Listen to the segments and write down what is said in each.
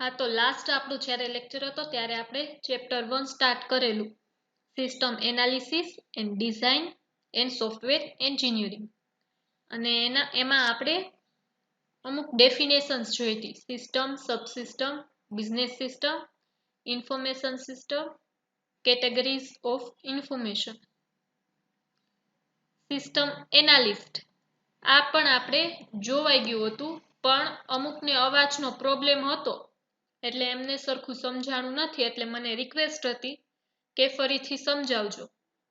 હા, તો લાસ્ટ આપણું જ્યારે લેક્ચર હતો ત્યારે આપણે ચેપ્ટર 1 સ્ટાર્ટ કરેલું, system analysis and design and software engineering. અને એમાં આપણે અમુક ડેફિનેશન્સ જોઈ હતી: system, subsystem, business system, information system, categories of information. System analyst આ પણ આપણે જોવાઈ ગયું હતું, પણ અમુકને અવાજનો પ્રોબ્લેમ હતો એટલે એમને સરખું સમજાણું નથી, એટલે મને રિક્વેસ્ટ હતી કે ફરીથી સમજાવજો.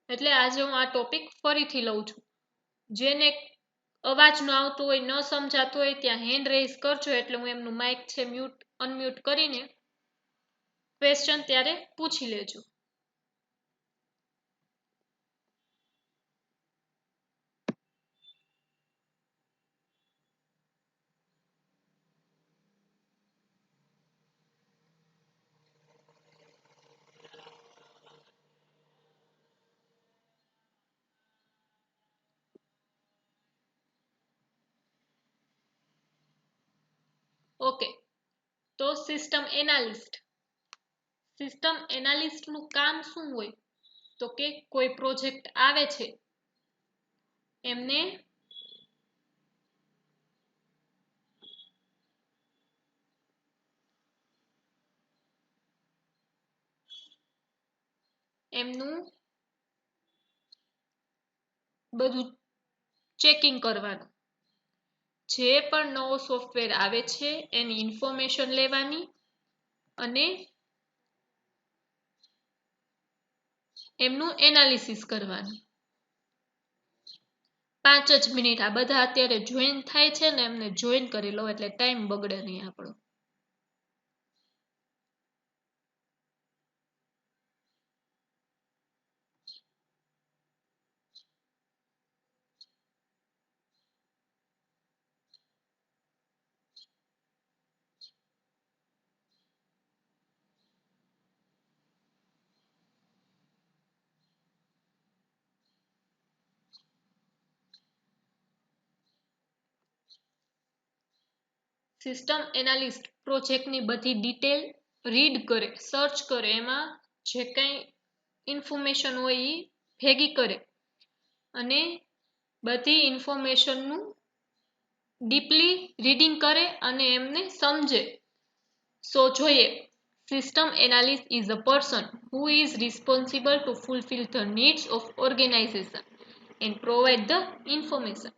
એટલે આજે હું આ ટોપિક ફરીથી લઉં છું. જેને અવાજ ન આવતો હોય, ન સમજાતો હોય, ત્યાં હેન્ડ રેઝ કરજો એટલે હું એમનું માઇક છે અનમ્યુટ કરીને ક્વેશ્ચન ત્યારે પૂછી લેજો. ઓકે, તો સિસ્ટમ એનાલિસ્ટ નું કામ શું હોય? તો કે કોઈ પ્રોજેક્ટ આવે છે એમને એમનું બધું ચેકિંગ કરવાનું. જે પણ નવો સોફ્ટવેર આવે છે એની ઇન્ફોર્મેશન લેવાની અને એમનું એનાલિસિસ કરવાનું. 5 જ મિનિટ. આ બધા અત્યારે જોઈન થાય છે ને, એમને જોઈન કરી લો એટલે ટાઈમ બગડે નહીં આપણો. સિસ્ટમ એનાલિસ્ટ પ્રોજેક્ટની બધી ડિટેલ રીડ કરે, સર્ચ કરે, એમાં જે કંઈ ઇન્ફોર્મેશન હોય એ ભેગી કરે અને બધી ઇન્ફોર્મેશનનું ડીપલી રીડિંગ કરે અને એમને સમજે. સો જોઈએ, system analyst is a person who is responsible to fulfill the needs of organization and provide the information.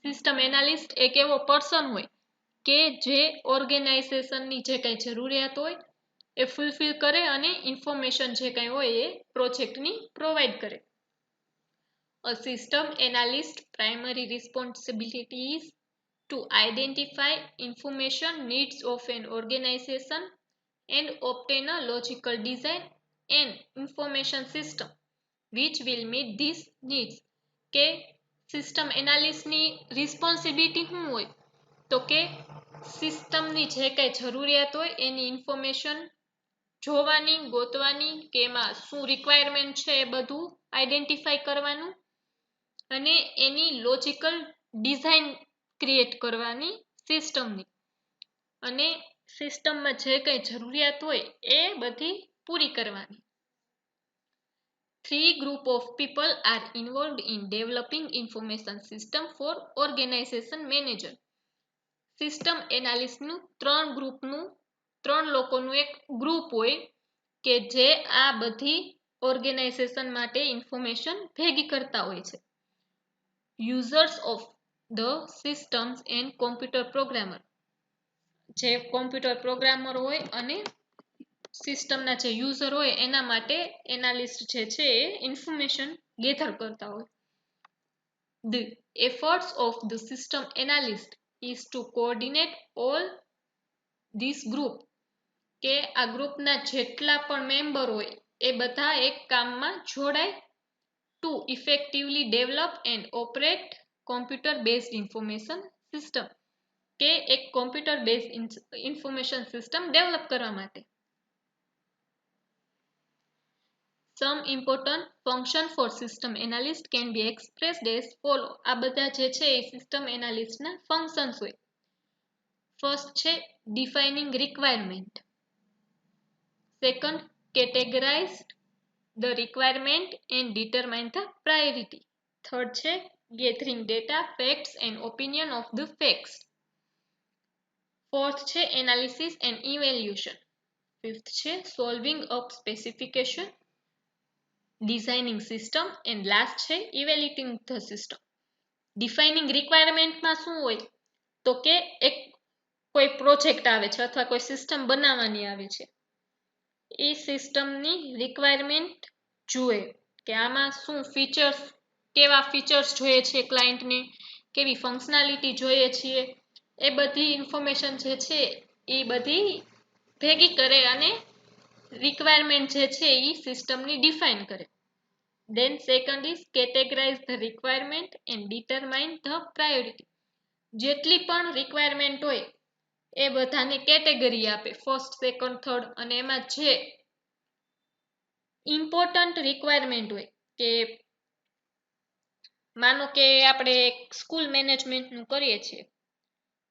System analyst એક એવો પર્સન હોય કે જે ઓર્ગેનાઇઝેશનની જે કંઈ જરૂરિયાત હોય એ ફૂલફિલ કરે અને ઇન્ફોર્મેશન જે કંઈ હોય એ પ્રોજેક્ટની પ્રોવાઈડ કરે. A system analyst's primary responsibility is to identify information needs of an organization and obtain a logical design and information system which will meet these needs. કે સિસ્ટમ એનાલિસ્ટની રિસ્પોન્સિબિલિટી શું હોય? તો કે સિસ્ટમની જે કંઈ જરૂરિયાત હોય એની ઇન્ફોર્મેશન જોવાની, ગોતવાની, કે એમાં શું રિક્વાયરમેન્ટ છે એ બધું આઈડેન્ટિફાઈ કરવાનું અને એની લોજિકલ ડિઝાઇન ક્રિએટ કરવાની સિસ્ટમની, અને સિસ્ટમમાં જે કંઈ જરૂરિયાત હોય એ બધી પૂરી કરવાની. 3 group of people are involved in developing information system for organization manager. System એનાલિસ્ટનું 3 લોકોનું એક ગ્રુપ હોય કે જે આ બધી ઓર્ગેનાઇઝેશન માટે ઇન્ફોર્મેશન ભેગી કરતા હોય છે. Users of the systems and computer programmer, જે કોમ્પ્યુટર પ્રોગ્રામર હોય અને સિસ્ટમના જે યુઝર હોય એના માટે એનાલિસ્ટ જે છે એ ઇન્ફોર્મેશન ગેધર કરતા હોય. The efforts of the system analyst is to coordinate all this group. કે આ ગ્રુપના જેટલા પણ મેમ્બર હોય એ બધા એક કામમાં જોડાય. To effectively develop and operate computer based information system. કે એક computer base information system develop કરવા માટે. Some important function for system analyst can be expressed as follow. આ બધા જે છે એ સિસ્ટમ એનાલિસ્ટના ફંક્શન્સ હોય. ફર્સ્ટ છે defining requirement. Second, categorize the requirement and determine the priority. Third છે gathering data, facts and opinion of the facts. Fourth છે analysis and evaluation. Fifth છે solving up specification, designing system and last છે evaluating the system. Defining requirement માં શું હોય તો કે એક કોઈ પ્રોજેક્ટ આવે છે અથવા કોઈ સિસ્ટમ બનાવવાની આવે છે, એ સિસ્ટમની રિક્વાયરમેન્ટ જુએ કે આમાં શું ફીચર્સ, કેવા ફીચર્સ જોઈએ છે ક્લાયન્ટને, કેવી ફંક્શનાલિટી જોઈએ છીએ, એ બધી ઇન્ફોર્મેશન જે છે એ બધી ભેગી કરે અને રિક્વાયરમેન્ટ જે છે એ સિસ્ટમની ડિફાઇન કરે. Then second is categorize the requirement and determine the priority. જેટલી પણ રિક્વાયરમેન્ટ હોય એ બધાને કેટેગરી આપે, ફર્સ્ટ, સેકન્ડ, થર્ડ, અને એમાં જે ઇમ્પોર્ટન્ટ રિક્વાયરમેન્ટ હોય કે માનો કે આપણે સ્કૂલ મેનેજમેન્ટનું કરીએ છીએ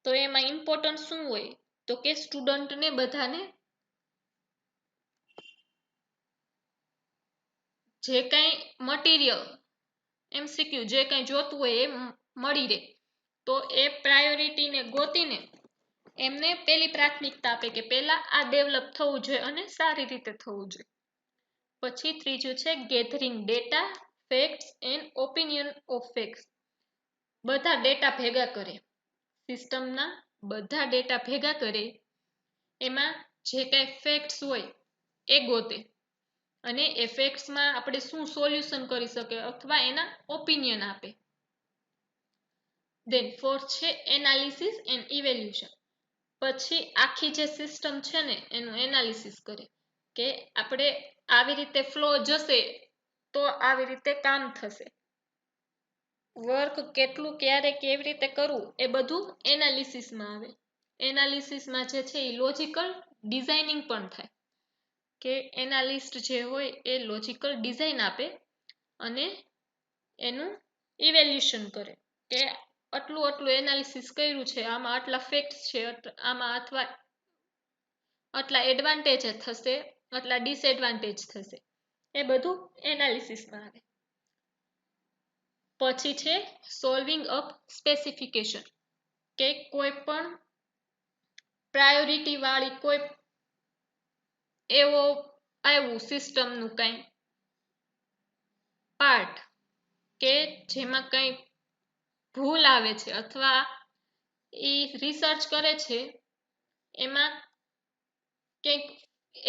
તો એમાં ઇમ્પોર્ટન્ટ શું હોય તો કે સ્ટુડન્ટને બધાને જે કંઈ મટીરિયલ MCQ જે કંઈ જોતું હોય એ મળી રહે, તો એ પ્રાયોરિટીને ગોતીને એમને પેલી પ્રાથમિકતા આપે કે પહેલા આ ડેવલપ થવું જોઈએ અને સારી રીતે થવું જોઈએ. પછી ત્રીજું છે gathering data, facts and opinion of facts. બધા ડેટા ભેગા કરે, સિસ્ટમના બધા ડેટા ભેગા કરે, એમાં જે કાંઈ ફેક્ટ્સ હોય એ ગોતે અને એ ફેક્ટ્સમાં આપણે શું સોલ્યુશન કરી શકે અથવા એના ઓપિનિયન આપે. દેન ફોર્થ છે એનાલિસિસ એન્ડ ઇવેલ્યુશન. પછી આખી જે સિસ્ટમ છે ને એનું એનાલિસિસ કરે કે આપણે આવી રીતે ફ્લો જશે તો આવી રીતે કામ થશે, વર્ક કેટલું ક્યારે કેવી રીતે કરવું એ બધું એનાલિસિસમાં આવે. એનાલિસિસમાં જે છે એ લોજિકલ ડિઝાઇનિંગ પણ થાય કે એનાલિસ્ટ જે હોય એ લોજિકલ ડિઝાઇન આપે અને એનું ઇવેલ્યુશન કરે કે આટલું એનાલિસિસ કર્યું છે, આમાં આટલા ફેક્ટ્સ છે, આમાં અથવા આટલા એડવાન્ટેજ થશે, આટલા ડિસએડવાન્ટેજ થશે, એ બધું એનાલિસિસમાં આવે. પછી છે સોલ્વિંગ અપ સ્પેસિફિકેશન કે કોઈ પણ પ્રાયોરિટી વાળી કોઈ એવો આવ્યું સિસ્ટમનું કંઈ પાર્ટ કે જેમાં કંઈ ભૂલ આવે છે અથવા એ રિસર્ચ કરે છે એમાં કંઈક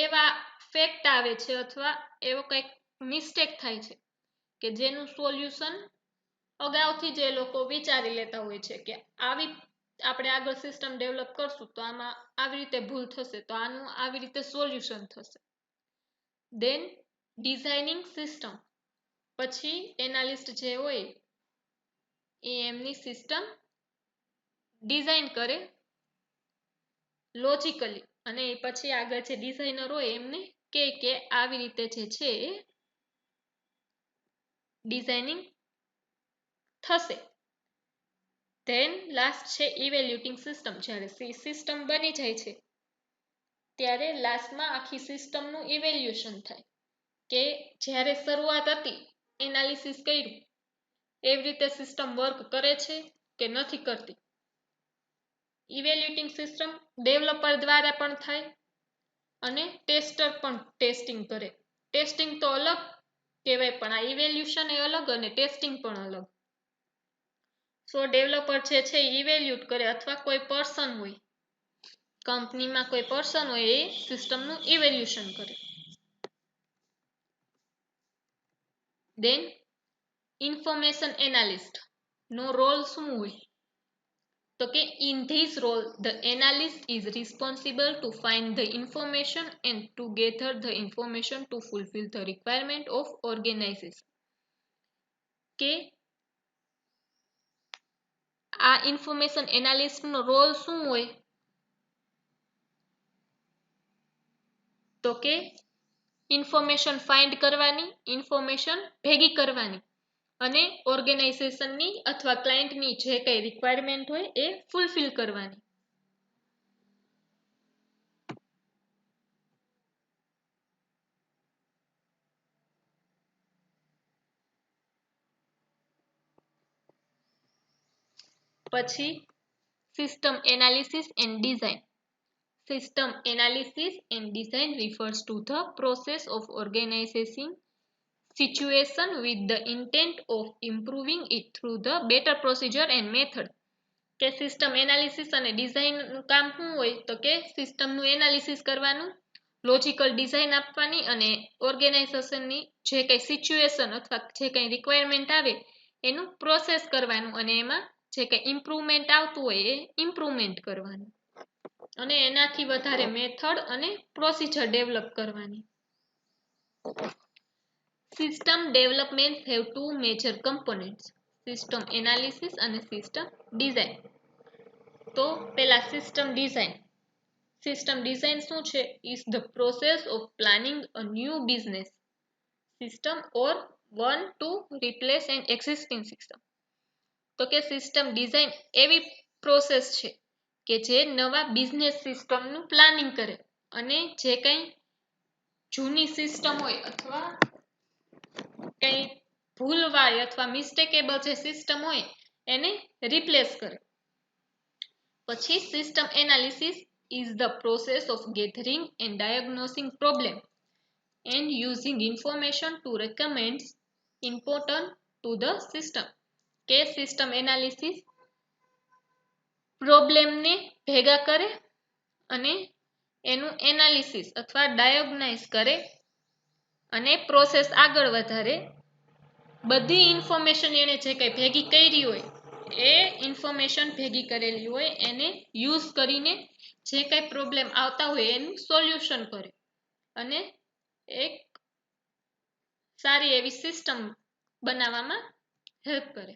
એવા ફેક્ટ આવે છે અથવા એવો કંઈક મિસ્ટેક થાય છે કે જેનું સોલ્યુશન અગાઉથી જ એ લોકો વિચારી લેતા હોય છે કે આવી આપણે આગળ સિસ્ટમ ડેવલપ કરશું તો આમાં આવી રીતે ભૂલ થશે, તો આનું આવી રીતે સોલ્યુશન થશે. દેન ડિઝાઇનિંગ સિસ્ટમ. પછી એનાલિસ્ટ જે હોય એ એમની સિસ્ટમ ડિઝાઇન કરે લોજિકલી અને પછી આગળ જે ડિઝાઇનર હોય એમને કે આવી રીતે જે છે એ ડિઝાઇનિંગ થશે. ધેન લાસ્ટ છે ઇવેલ્યુટિંગ સિસ્ટમ. જ્યારે સિસ્ટમ બની જાય છે ત્યારે લાસ્ટમાં આખી સિસ્ટમનું ઇવેલ્યુશન થાય કે જ્યારે શરૂઆત હતી એનાલિસિસ કર્યું એવી રીતે સિસ્ટમ વર્ક કરે છે કે નથી કરતી. ઇવેલ્યુટિંગ સિસ્ટમ ડેવલપર દ્વારા પણ થાય અને ટેસ્ટર પણ ટેસ્ટિંગ કરે. ટેસ્ટિંગ તો અલગ કહેવાય પણ આ ઇવેલ્યુશન એ અલગ અને ટેસ્ટિંગ પણ અલગ. સો ડેવલપર જે છે ઇવેલ્યુટ કરે અથવા કોઈ પર્સન હોય કંપનીમાં કોઈ પર્સન હોય એ સિસ્ટમનું ઇવેલ્યુશન કરે. દેન ઇન્ફોર્મેશન એનાલિસ્ટ નો રોલ શું હોય તો કે in this role the analyst is responsible to find the information and to gather the information to fulfill the requirement of organization. કે આ ઇન્ફોર્મેશન એનાલિસ્ટ નો રોલ શું હોય તો કે ઇન્ફોર્મેશન ફાઇન્ડ કરવાની, ઇન્ફોર્મેશન ભેગી કરવાની અને ઓર્ગેનાઇઝેશનની અથવા ક્લાયન્ટની જે કંઈ રિક્વાયરમેન્ટ હોય એ ફૂલફિલ કરવાની. પછી system analysis and design. System analysis and design refers to the process of organizing situation with the intent of improving it through the better procedure and method. કે સિસ્ટમ એનાલિસિસ અને design નું કામ શું હોય તો કે સિસ્ટમ નું analysis કરવાનું, લોજિકલ ડિઝાઇન આપવાની અને ઓર્ગેનાઇઝેશનની જે કઈ સિચ્યુએશન અથવા જે કઈ રિક્વાયરમેન્ટ આવે એનું પ્રોસેસ કરવાનું અને એમાં જે કઈ ઇમ્પ્રુવમેન્ટ આવતું હોય એ ઇમ્પ્રુવમેન્ટ કરવાનું અને એનાથી વધારે મેથડ અને પ્રોસિજર ડેવલપ કરવાની. System development have two major components, system analysis અને સિસ્ટમ ડિઝાઇન. તો પેલા સિસ્ટમ ડિઝાઇન. સિસ્ટમ ડિઝાઇન શું છે? Is the process of planning a new business system or one to replace an existing system. તો કે system design એવી process છે કે જે નવા બિઝનેસ સિસ્ટમનું પ્લાનિંગ કરે અને જે કંઈ જૂની સિસ્ટમ હોય અથવા કંઈ ભૂલવાય અથવા મિસ્ટેકેબલ જે સિસ્ટમ હોય એને રિપ્લેસ કરે. પછી system analysis is the process of gathering and diagnosing problem and using information to recommend important to the system. કે સિસ્ટમ એનાલિસિસ પ્રોબ્લેમને ભેગા કરે અને એનું એનાલિસિસ અથવા ડાયગ્નાઇઝ કરે અને પ્રોસેસ આગળ વધારે. બધી ઇન્ફોર્મેશન એને જે કંઈ ભેગી કરી હોય એ ઇન્ફોર્મેશન ભેગી કરેલી હોય એને યુઝ કરીને જે કંઈ પ્રોબ્લેમ આવતા હોય એનું સોલ્યુશન કરે અને એક સારી એવી સિસ્ટમ બનાવવામાં હેલ્પ કરે.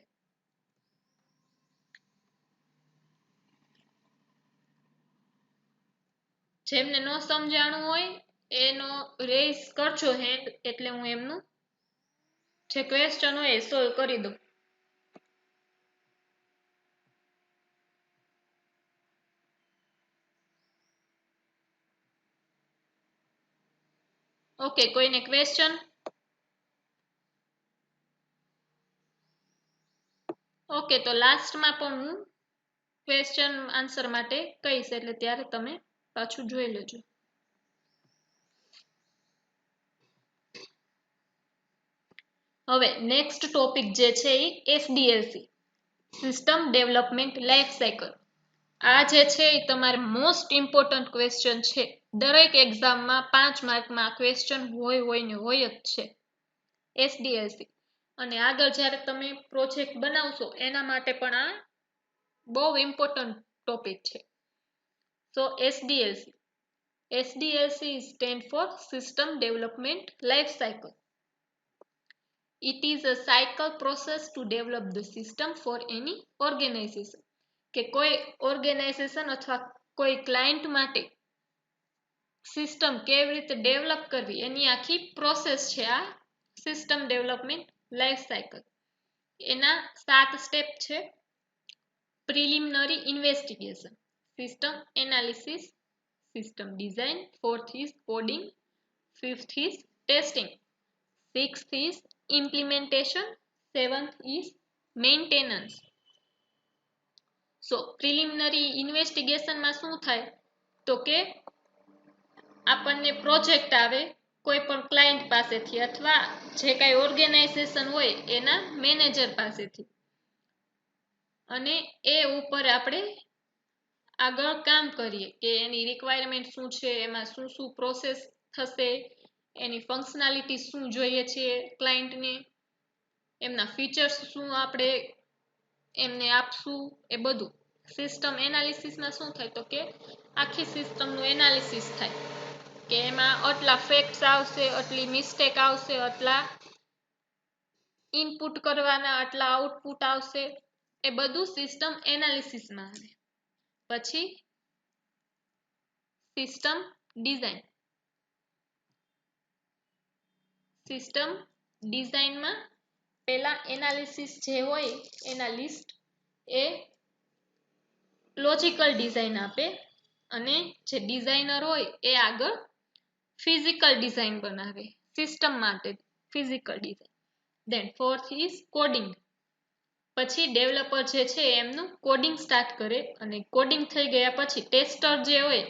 જેમને ન સમજાણું હોય એનો રેઝ કરજો હેન્ડ એટલે હું એમનું જે ક્વેશ્ચન હોય એ સોલ્વ કરી દઉં. ઓકે, કોઈને ક્વેશ્ચન? ઓકે, તો લાસ્ટમાં પણ હું ક્વેશ્ચન આન્સર માટે કહીશ એટલે ત્યારે તમે પાછું જોઈ લેજો. હવે નેક્સ્ટ ટોપિક જે છે એ એસડીએલસી, સિસ્ટમ ડેવલપમેન્ટ લાઈફ સાયકલ. આ જે છે એ તમારે મોસ્ટ ઇમ્પોર્ટન્ટ ક્વેશ્ચન છે. દરેક એક્ઝામમાં 5 માર્કમાં ક્વેશ્ચન હોય ને હોય જ છે એસડીએલસી. અને આગળ જ્યારે તમે પ્રોજેક્ટ બનાવશો એના માટે પણ આ બહુ ઇમ્પોર્ટન્ટ ટોપિક છે. So SDLC. SDLC stand for system development life cycle. It is a cycle process to develop the system for any organization. કે કોઈ ઓર્ગેનાઇઝેશન અથવા કોઈ ક્લાયન્ટ માટે સિસ્ટમ કેવી રીતે ડેવલપ કરવી એની આખી પ્રોસેસ છે આ સિસ્ટમ ડેવલપમેન્ટ લાઈફ સાયકલ. એના 7 સ્ટેપ છે. Preliminary investigation, system analysis, system design, 4th is coding, 5th is testing, 6th is implementation, 7th is maintenance. So preliminary ઇન્વેસ્ટિગેશનમાં શું થાય તો કે આપણને પ્રોજેક્ટ આવે કોઈ પણ ક્લાયન્ટ પાસેથી અથવા જે કાંઈ ઓર્ગેનાઇઝેશન હોય એના મેનેજર પાસેથી અને એ ઉપર આપણે આગળ કામ કરીએ કે એની રિક્વાયરમેન્ટ શું છે, એમાં શું શું પ્રોસેસ થશે, એની ફંક્શનાલિટી શું જોઈએ છે ક્લાયન્ટને, એમના ફીચર્સ શું આપણે એમને આપશું, એ બધું. સિસ્ટમ એનાલિસિસમાં શું થાય તો કે આખી સિસ્ટમનું એનાલિસિસ થાય કે એમાં આટલા ફેક્ટ્સ આવશે, આટલી મિસ્ટેક આવશે, આટલા ઇનપુટ કરવાના, આટલા આઉટપુટ આવશે, એ બધું સિસ્ટમ એનાલિસિસમાં આવે. પછી સિસ્ટમ ડિઝાઇન. સિસ્ટમ ડિઝાઇનમાં પેલા એનાલિસિસ જે હોય એના લિસ્ટ એ લોજિકલ ડિઝાઇન આપે અને જે ડિઝાઇનર હોય એ આગળ ફિઝિકલ ડિઝાઇન બનાવે સિસ્ટમ માટે, physical design. Then 4th is coding. પછી ડેવલપર જે છે એમનું કોડિંગ સ્ટાર્ટ કરે અને કોડિંગ થઈ ગયા પછી ટેસ્ટર જે હોય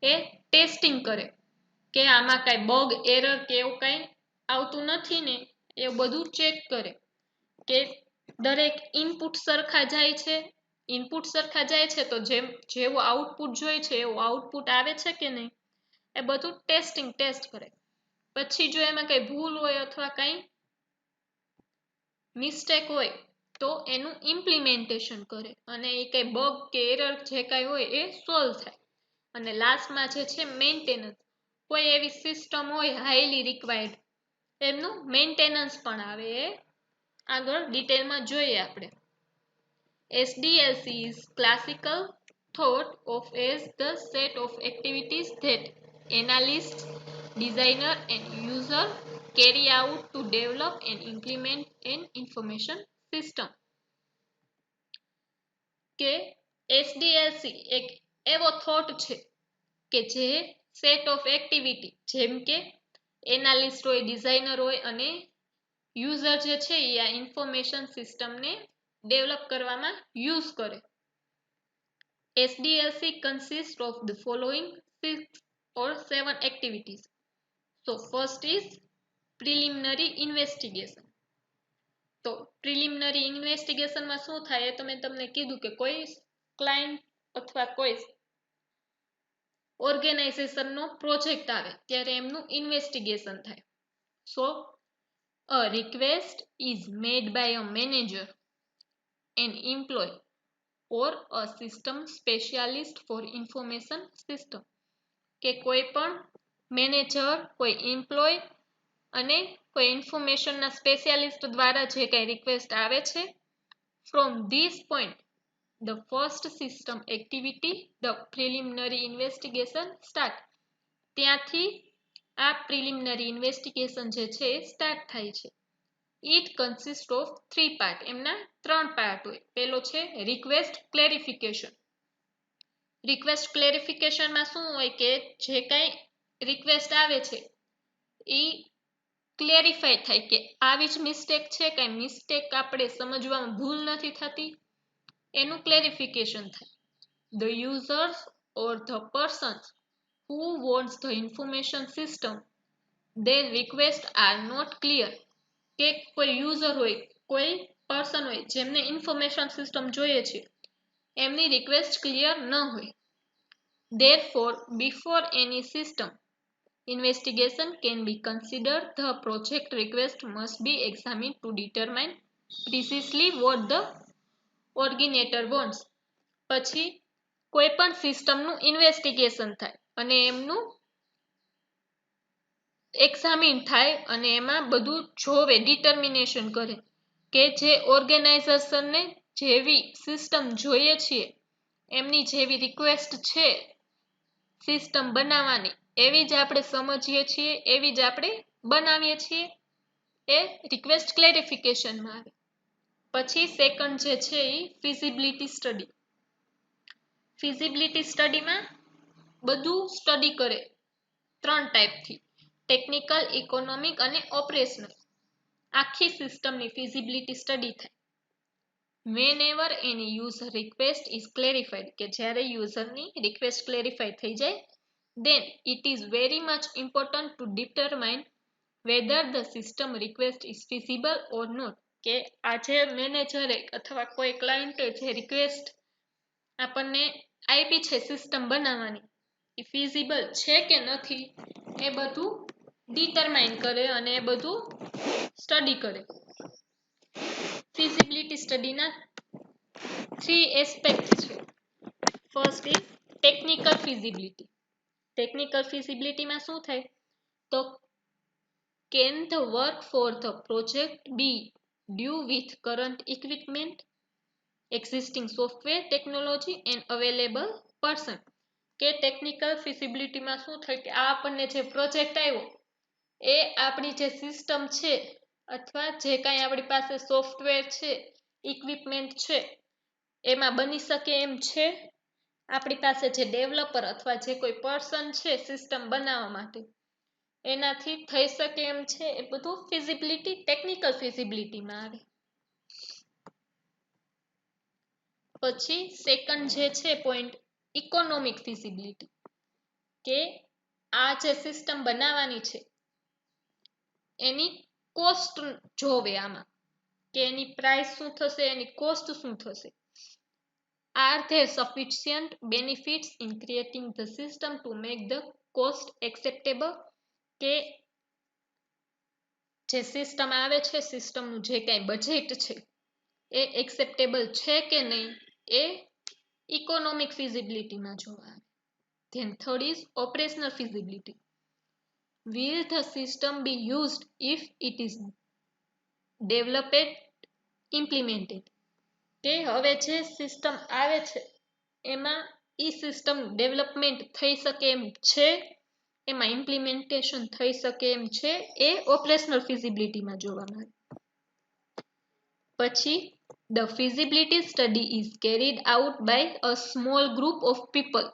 એ ટેસ્ટિંગ કરે કે આમાં કઈ બગ એરર કે એવું કઈ આવતું નથી ને એવું બધું ચેક કરે કે દરેક ઇનપુટ સરખા જાય છે. ઇનપુટ સરખા જાય છે તો જેવું આઉટપુટ જોઈએ છે એવું આઉટપુટ આવે છે કે નહીં એ બધું ટેસ્ટ કરે. પછી જો એમાં કઈ ભૂલ હોય અથવા કઈ મિસ્ટેક હોય તો એનું ઇમ્પ્લિમેન્ટેશન કરે અને એ કઈ બગ કે એરર જે કઈ હોય એ સોલ્વ થાય. અને લાસ્ટમાં જે છે મેન્ટેનન્સ, કોઈ એવી સિસ્ટમ હોય હાઈલી રિક્વાયર્ડ એમનું મેન્ટેનન્સ પણ આવે. એ આગળ ડિટેલમાં જોઈએ આપણે. SDLC is classical thought of as the set of activities that analysts, designer and user carry out to develop and implement an information system. કે SDLC એક એવો થોટ છે કે જે સેટ ઓફ એક્ટિવિટી જેમ કે એનાલિસ્ટ હોય, ડિઝાઇનર હોય અને યુઝર જે છે એ આ ઇન્ફોર્મેશન સિસ્ટમને ડેવલપ કરવામાં યુઝ કરે. SDLC consists of the following 6 or 7 activities. So first is preliminary investigation. તો પ્રિલિમિનરી ઇન્વેસ્ટિગેશનમાં શું થાય એ તો મેં તમને કીધું કે કોઈ ક્લાયન્ટ અથવા કોઈ ઓર્ગેનાઇઝેશનનો પ્રોજેક્ટ આવે ત્યારે એમનું ઇન્વેસ્ટિગેશન થાય. સો a request is made by a manager, an employee or a system specialist for information system. કે કોઈ પણ મેનેજર, કોઈ એમ્પ્લોય અને કોઈ ઇન્ફોર્મેશનના સ્પેશિયાલિસ્ટ દ્વારા જે કઈ રિક્વેસ્ટ આવે છે. From this point, the first system activity, the preliminary investigation start. ત્યાંથી આ પ્રિલિમિનરી ઇન્વેસ્ટિગેશન જે છે એ સ્ટાર્ટ થાય છે. It consists of 3 part. એમના 3 પાર્ટ હોય. પેલો છે રિક્વેસ્ટ ક્લેરિફિકેશન. રિક્વેસ્ટ ક્લેરિફિકેશનમાં શું હોય કે જે કઈ રિક્વેસ્ટ આવે છે એ ક્લેરિફાય થાય કે આવી જ મિસ્ટેક છે, કઈ મિસ્ટેક આપણે સમજવામાં ભૂલ નથી થતી, એનું ક્લેરિફિકેશન થાય. The users or the persons who wants the information system, their requests are not clear. કે કોઈ યુઝર હોય, કોઈ પર્સન હોય જેમને ઇન્ફોર્મેશન સિસ્ટમ જોઈએ છે એમની રિક્વેસ્ટ ક્લિયર ન હોય. Therefore, before any system investigation can be considered, the project request must be examined to determine precisely what the originator wants. પછી કોઈ પણ સિસ્ટમનું ઇન્વેસ્ટિગેશન થાય અને એમનું એક્ઝામિન થાય અને એમાં બધું જોવે, ડિટર્મિનેશન કરે કે જે ઓર્ગેનાઇઝેશનને જેવી સિસ્ટમ જોઈએ છે એમની જેવી રિક્વેસ્ટ છે સિસ્ટમ બનાવવાની એવી જ આપણે સમજીએ છીએ, એવી જ આપણે બનાવીએ છીએ. એ રિક્વેસ્ટ ક્લેરિફિકેશનમાં આવે. પછી સેકન્ડ જે છે એ ફિઝિબિલિટી સ્ટડી. ફિઝિબિલિટી સ્ટડીમાં બધું સ્ટડી કરે 3 ટાઈપથી: ટેકનિકલ, ઇકોનોમિક અને ઓપરેશનલ. આખી સિસ્ટમની ફિઝિબિલિટી સ્ટડી થાય. Whenever any user request is clarified, કે જ્યારે યુઝરની રિક્વેસ્ટ ક્લેરિફાઈ થઈ જાય, then it is very much important to determine whether the system request is feasible or not. કે આજે મેનેજરે અથવા કોઈ ક્લાયન્ટે જે રિક્વેસ્ટ આપણને આપી છે સિસ્ટમ બનાવવાની એ ફિઝિબલ છે કે નથી એ બધું ડિટરમાઇન કરે અને એ બધું સ્ટડી કરે. ફિઝિબિલિટી સ્ટડીના 3 એસ્પેક્ટ છે. First is technical feasibility. Technical ફિઝિબિલિટીમાં શું થાય તો can the work for the project be due with current equipment, existing software technology and available person. કે ટેકનિકલ ફિઝિબિલિટીમાં શું થાય કે આ આપણને જે પ્રોજેક્ટ આવ્યો એ આપણી જે સિસ્ટમ છે અથવા જે કાંઈ આપણી પાસે સોફ્ટવેર છે, ઇક્વિપમેન્ટ છે એમાં બની શકે એમ છે. આપણી પાસે જે ડેવલપર અથવા જે કોઈ પર્સન છે સિસ્ટમ બનાવવા માટે એનાથી થઈ શકે એમ છે, એ બધું ફિઝિબિલિટી ટેકનિકલ ફિઝિબિલિટીમાં આવે. પછી સેકન્ડ જે છે પોઈન્ટ, ઇકોનોમિક ફિઝિબિલિટી, કે આ જે સિસ્ટમ બનાવવાની છે એની કોસ્ટ જોવે આમાં, કે એની પ્રાઇસ શું થશે, એની કોસ્ટ શું થશે. Are there sufficient benefits in creating the system to make the cost acceptable? કે જે સિસ્ટમ આવે છે, સિસ્ટમનું જે કાંઈ બજેટ છે એ એક્સેપ્ટેબલ છે કે નહીં, એ ઇકોનોમિક ફિઝિબિલિટીમાં જોવા આવે. Than third is operational feasibility. Will the system be used if it is developed, implemented? કે હવે જે સિસ્ટમ આવે છે એમાં ઈ સિસ્ટમ ડેવલપમેન્ટ થઈ શકે એમ છે, એમાં ઇમ્પ્લિમેન્ટેશન થઈ શકે એમ છે, એ ઓપરેશનલ ફિઝિબિલિટીમાં જોવામાં આવે. પછી the feasibility study is carried out by a small group of people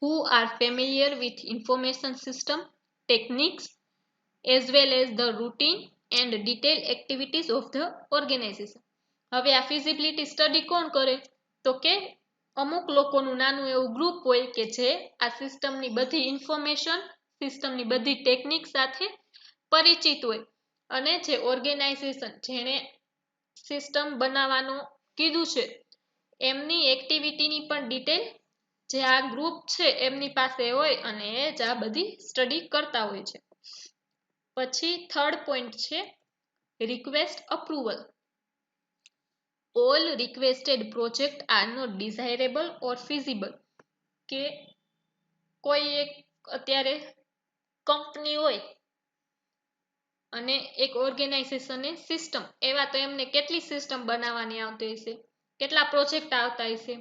who are familiar with information system techniques as well as the routine and detailed activities of the organization. હવે આ feasibility study કોણ કરે, તો કે અમુક લોકોનું નાનું એવું ગ્રુપ હોય કે જે આ સિસ્ટમની બધી ઇન્ફોર્મેશન, સિસ્ટમની બધી ટેકનિક સાથે પરિચિત હોય, અને જે ઓર્ગેનાઇઝેશન જેણે સિસ્ટમ બનાવવાનું કીધું છે એમની એક્ટિવિટીની પણ ડિટેલ જે આ ગ્રુપ છે એમની પાસે હોય, અને એ જ આ બધી સ્ટડી કરતા હોય છે. પછી થર્ડ પોઈન્ટ છે request approval. All requested projects are not desirable or feasible. કે કોઈ એક અત્યારે કંપની હોય અને એક ઓર્ગેનાઇઝેશન સિસ્ટમ, એવા તો એમને કેટલી સિસ્ટમ બનાવવાની આવતી હશે, કેટલા પ્રોજેક્ટ આવતા હશે.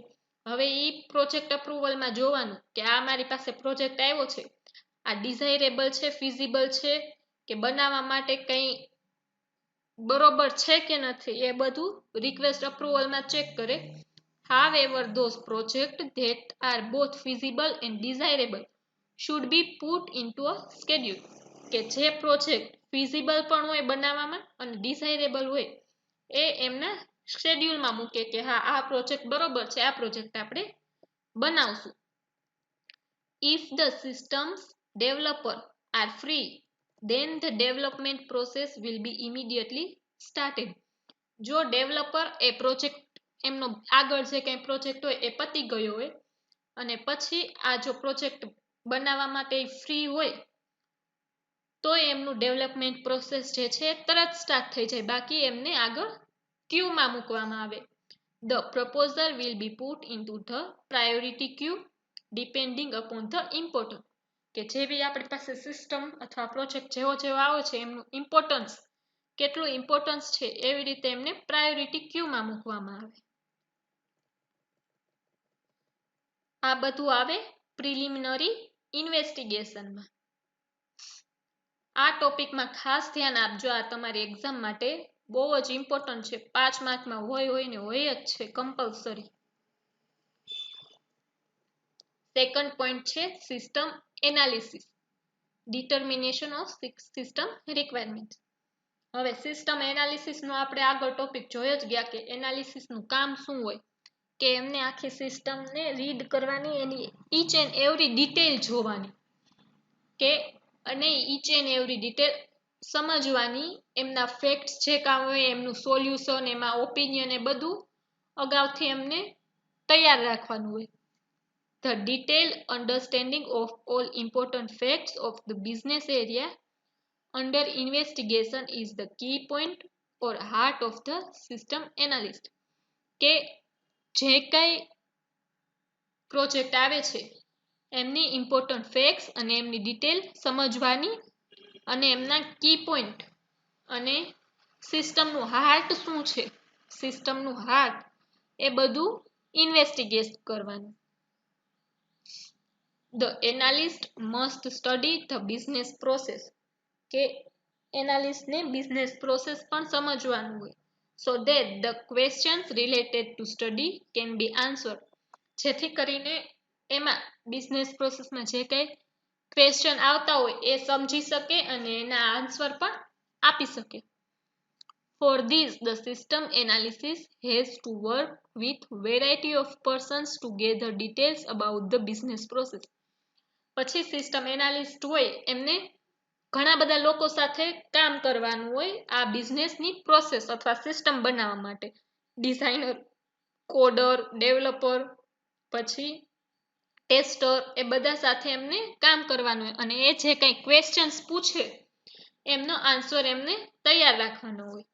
હવે ઈ પ્રોજેક્ટ અપ્રુવલમાં જોવાનું કે આ મારી પાસે પ્રોજેક્ટ આવ્યો છે, આ ડિઝાયરેબલ છે, ફિઝિબલ છે, કે બનાવવા માટે કંઈ બરોબર છે કે નથી, એ બધું રિક્વેસ્ટ અપ્રુવલમાં ચેક કરે. However, those projects that are both feasible and desirable should be put into a schedule. કે જે પ્રોજેક્ટ ફિઝિબલ પણ હોય બનાવવામાં અને ડિઝાયરેબલ હોય એ એમના શેડ્યુલમાં મૂકે કે હા આ પ્રોજેક્ટ બરોબર છે, આ પ્રોજેક્ટ આપણે બનાવશું. If the systems developer are free, then the development process will be immediately started. જો ડેવલપર એ પ્રોજેક્ટ એમનો આગળ જે કંઈ પ્રોજેક્ટ હોય એ પતી ગયો હોય અને પછી આ જો પ્રોજેક્ટ બનાવવા માટે ફ્રી હોય તો એમનું ડેવલપમેન્ટ પ્રોસેસ જે છે તરત સ્ટાર્ટ થઈ જાય, બાકી એમને આગળ ક્યુમાં મૂકવામાં આવે. The proposal will be put into the priority queue depending upon the importance. કે જેવી આપણી પાસે સિસ્ટમ અથવા પ્રોજેક્ટ જેવો જેવો આવે છે એમનું ઇમ્પોર્ટન્સ, કેટલું ઇમ્પોર્ટન્સ છે એવી રીતે એમને પ્રાયોરિટી ક્યુમાં મૂકવામાં આવે. આ બધું આવે પ્રિલિમિનરી ઇન્વેસ્ટિગેશનમાં. આ ટોપિકમાં ખાસ ધ્યાન આપજો, આ તમારી એક્ઝામ માટે બહુ જ ઇમ્પોર્ટન્ટ છે, 5 માર્કમાં હોય ને હોય જ છે કમ્પલસરી. સેકન્ડ પોઈન્ટ છે system analysis, determination of system requirement. હવે સિસ્ટમ એનાલિસિસ નો આપણે આગળ ટોપિક જોઈ જ ગયા કે એનાલિસિસ નું કામ શું હોય, કે એમને આખી સિસ્ટમને રીડ કરવાની, એની ઈચ એન્ડ એવરી ડિટેલ જોવાની, કે અને ઈચ એન્ડ એવરી ડિટેલ સમજવાની, એમના ફેક્ટ્સ જે કામ હોય એમનું સોલ્યુશન, એમાં ઓપિનિયન, એ બધું અગાઉથી એમને તૈયાર રાખવાનું હોય. The detailed understanding of all important facts of the business area under investigation is the key point or heart of the system analyst. કે જે કઈ પ્રોજેક્ટ આવે છે એમની ઇમ્પોર્ટન્ટ ફેક્ટ્સ અને એમની ડિટેલ સમજવાની, અને એમના કી પોઈન્ટ અને સિસ્ટમનું હાર્ટ શું છે, સિસ્ટમનું હાર્ટ એ બધું ઇન્વેસ્ટિગેટ કરવાનું. The analyst must study the business process. કે એનાલિસ્ટ ને બિઝનેસ પ્રોસેસ પણ સમજવાનું હોય, so that the questions related to study can be answered. જેથી કરીને એમાં બિઝનેસ પ્રોસેસમાં જે કંઈ ક્વેશ્ચન આવતા હોય એ સમજી શકે અને એના આન્સર પણ આપી શકે. For this, the system analysis has to work with variety of persons to gather details about the business process. પછી સિસ્ટમ એનાલિસ્ટ હોય એમને ઘણા બધા લોકો સાથે કામ કરવાનું હોય આ બિઝનેસની પ્રોસેસ અથવા સિસ્ટમ બનાવવા માટે. ડિઝાઇનર, કોડર, ડેવલપર, પછી ટેસ્ટર, એ બધા સાથે એમને કામ કરવાનું હોય અને એ જે કંઈ ક્વેશ્ચન્સ પૂછે એમનો આન્સર એમને તૈયાર રાખવાનો હોય.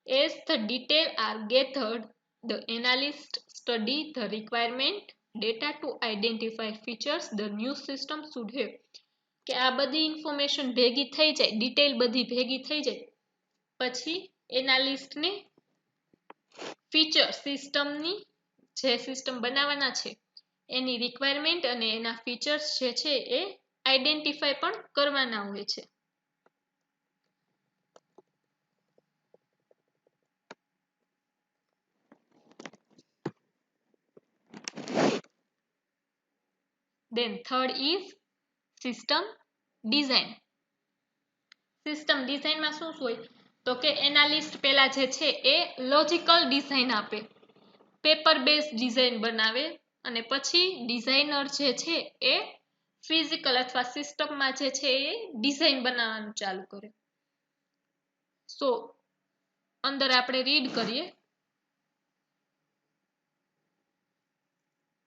As the details are gathered, the analyst study the requirement data to identify features the new system should have. કે આ બધી ઇન્ફોર્મેશન ભેગી થઈ જાય, ડિટેલ બધી ભેગી થઈ જાય પછી એનાલિસ્ટને ફીચર સિસ્ટમની જે સિસ્ટમ બનાવવાના છે એની રિક્વાયરમેન્ટ અને એના ફીચર્સ જે છે એ આઈડેન્ટિફાય પણ કરવાના હોય છે. Then third is system design. System ડિઝાઇનમાં શું હોય તો કે એનાલિસ્ટ પેલા જે છે એ લોજિકલ ડિઝાઇન આપે, પેપર બેઝ ડિઝાઇન બનાવે અને પછી ડિઝાઇનર જે છે એ ફિઝિકલ અથવા સિસ્ટમમાં જે છે એ ડિઝાઇન બનાવવાનું ચાલુ કરે. સો અંદર આપણે રીડ કરીએ.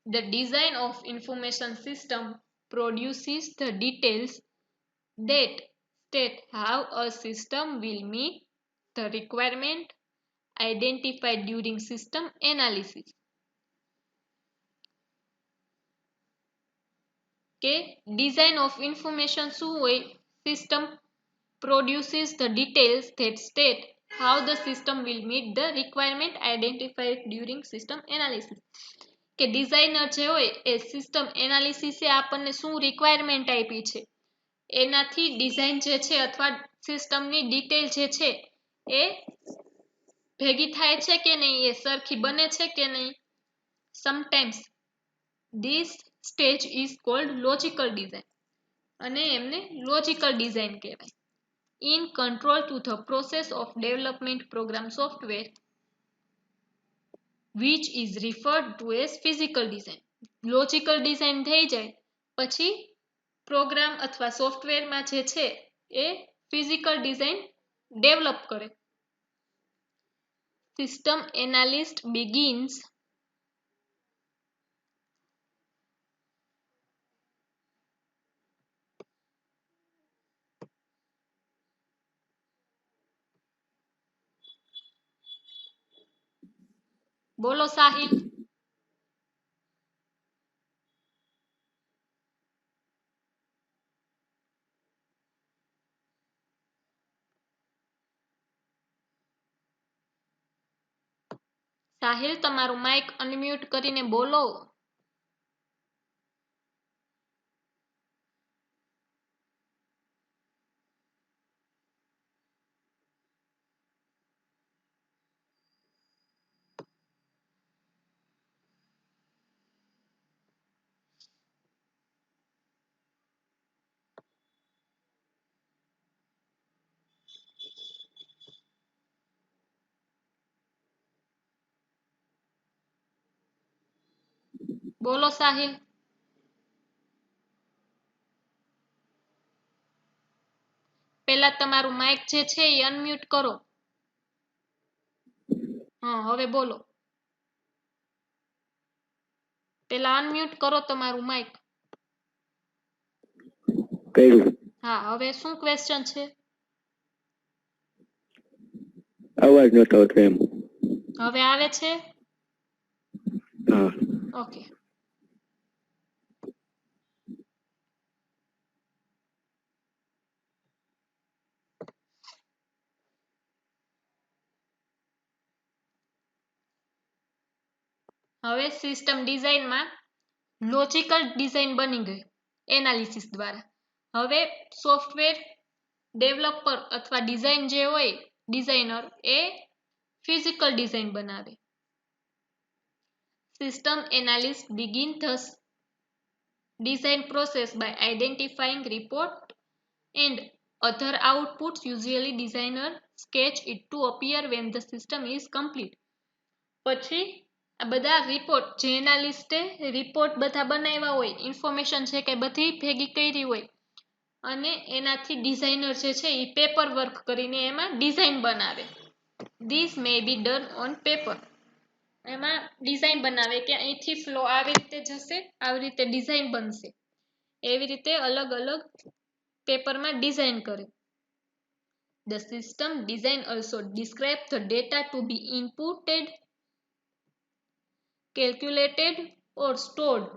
The design of information system produces the details that state how a system will meet the requirement identified during system analysis. કે design of information શું હોય? System produces the details that state how the system will meet the requirement identified during system analysis. કે designer જે હોય એ system એનાલિસિસે આપણને શું requirement આપી છે એનાથી ડિઝાઇન જે છે અથવા સિસ્ટમની ડિટેલ જે છે એ ભેગી થાય છે કે નહીં, એ સરખી બને છે કે નહીં. Sometimes this stage is called logical design અને એમને લોજિકલ ડિઝાઇન કહેવાય. In control to the process of development program software which is referred to as physical design. Logical design થઈ જાય પછી પ્રોગ્રામ અથવા સોફ્ટવેરમાં જે છે એ ફિઝિકલ ડિઝાઇન ડેવલપ કરે. સિસ્ટમ એનાલિસ્ટ begins બોલો સાહિલ. સાહિલ તમારું માઇક અનમ્યુટ કરીને બોલો. બોલો સાહિલ. પેલા તમારું માઇક જે છે એ અનમ્યુટ કરો. હા હવે બોલો. પેલા અનમ્યુટ કરો તમારું માઇક. કર્યું. હા હવે શું ક્વેશ્ચન છે? અવાજ નતો આવતો એમ. હવે આવે છે? હા. ઓકે. હવે સિસ્ટમ ડિઝાઇનમાં લોજિકલ ડિઝાઇન બની ગઈ એનાલિસિસ દ્વારા. હવે સોફ્ટવેર ડેવલપર અથવા ડિઝાઇન જે હોય ડિઝાઇનર એ ફિઝિકલ ડિઝાઇન બનાવે. System analyst begin the design process by identifying report and other outputs. Usually designer sketch it to appear when the system is complete. પછી આ બધા રિપોર્ટ જે એનાલિસ્ટે રિપોર્ટ બધા બનાવ્યા હોય, ઇન્ફોર્મેશન છે કે બધી ભેગી કરી હોય અને એનાથી ડિઝાઇનર જે છે એ પેપર વર્ક કરીને એમાં ડિઝાઇન બનાવે. This may be done on paper. એમાં ડિઝાઇન બનાવે કે અહીંથી ફ્લો આવી રીતે જશે, આવી રીતે ડિઝાઇન બનશે, એવી રીતે અલગ અલગ પેપરમાં ડિઝાઇન કરે. The system design also describes the data to be inputted, calculated or stored.